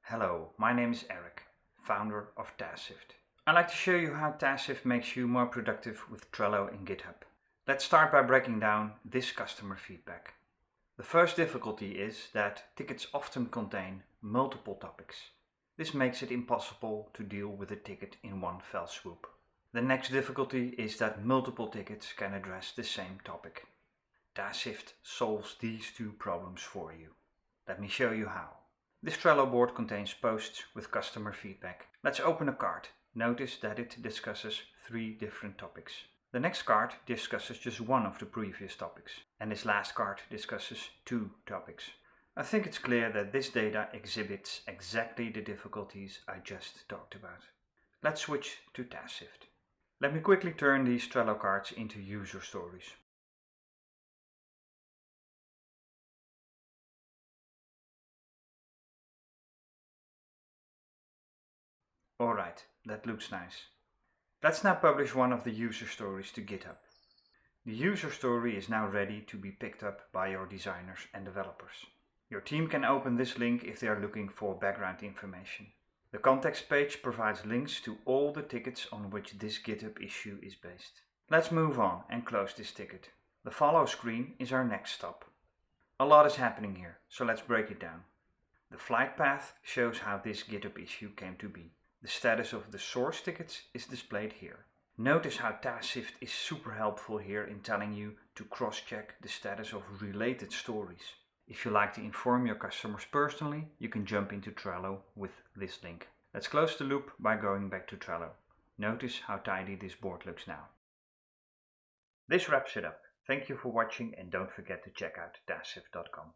Hello, my name is Eric, founder of TaskSift. I'd like to show you how TaskSift makes you more productive with Trello and GitHub. Let's start by breaking down this customer feedback. The first difficulty is that tickets often contain multiple topics. This makes it impossible to deal with a ticket in one fell swoop. The next difficulty is that multiple tickets can address the same topic. TaskSift solves these two problems for you. Let me show you how. This Trello board contains posts with customer feedback. Let's open a card. Notice that it discusses 3 different topics. The next card discusses just one of the previous topics, and this last card discusses 2 topics. I think it's clear that this data exhibits exactly the difficulties I just talked about. Let's switch to TaskSift. Let me quickly turn these Trello cards into user stories. Alright, that looks nice. Let's now publish one of the user stories to GitHub. The user story is now ready to be picked up by your designers and developers. Your team can open this link if they are looking for background information. The context page provides links to all the tickets on which this GitHub issue is based. Let's move on and close this ticket. The follow screen is our next stop. A lot is happening here, so let's break it down. The flight path shows how this GitHub issue came to be. The status of the source tickets is displayed here. Notice how TaskSift is super helpful here in telling you to cross-check the status of related stories. If you like to inform your customers personally, you can jump into Trello with this link. Let's close the loop by going back to Trello. Notice how tidy this board looks now. This wraps it up. Thank you for watching and don't forget to check out TaskSift.com.